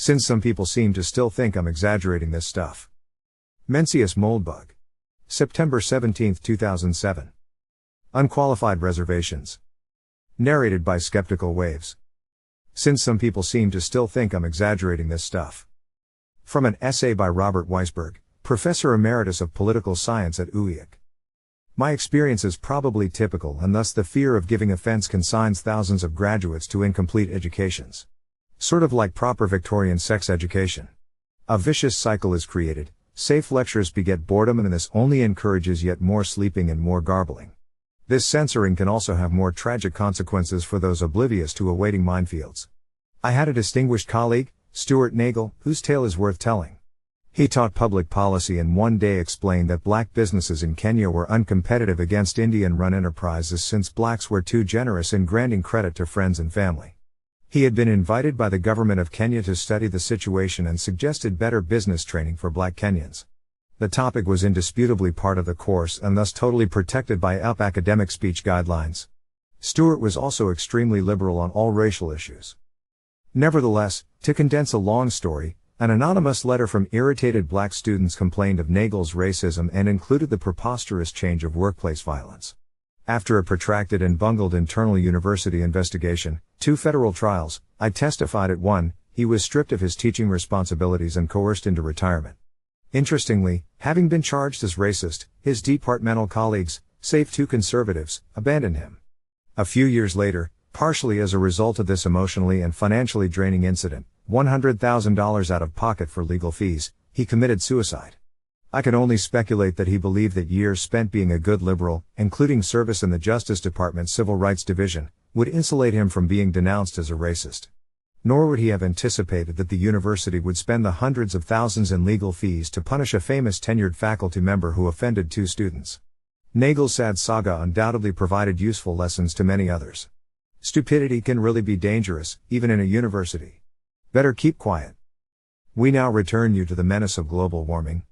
Since some people seem to still think I'm exaggerating this stuff. Mencius Moldbug. September 17, 2007. Unqualified Reservations. Narrated by Skeptical Waves. Since some people seem to still think I'm exaggerating this stuff. From an essay by Robert Weisberg, Professor Emeritus of Political Science at UIAC. My experience is probably typical, and thus the fear of giving offense consigns thousands of graduates to incomplete educations. Sort of like proper Victorian sex education. A vicious cycle is created, safe lectures beget boredom, and this only encourages yet more sleeping and more garbling. This censoring can also have more tragic consequences for those oblivious to awaiting minefields. I had a distinguished colleague, Stuart Nagel, whose tale is worth telling. He taught public policy and one day explained that black businesses in Kenya were uncompetitive against Indian-run enterprises since blacks were too generous in granting credit to friends and family. He had been invited by the government of Kenya to study the situation and suggested better business training for black Kenyans. The topic was indisputably part of the course and thus totally protected by UP academic speech guidelines. Stuart was also extremely liberal on all racial issues. Nevertheless, to condense a long story, an anonymous letter from irritated black students complained of Nagel's racism and included the preposterous change of workplace violence. After a protracted and bungled internal university investigation, 2 federal trials, I testified at one, he was stripped of his teaching responsibilities and coerced into retirement. Interestingly, having been charged as racist, his departmental colleagues, save 2 conservatives, abandoned him. A few years later, partially as a result of this emotionally and financially draining incident, $100,000 out of pocket for legal fees, he committed suicide. I can only speculate that he believed that years spent being a good liberal, including service in the Justice Department's Civil Rights Division, would insulate him from being denounced as a racist. Nor would he have anticipated that the university would spend the hundreds of thousands in legal fees to punish a famous tenured faculty member who offended 2 students. Nagel's sad saga undoubtedly provided useful lessons to many others. Stupidity can really be dangerous, even in a university. Better keep quiet. We now return you to the menace of global warming.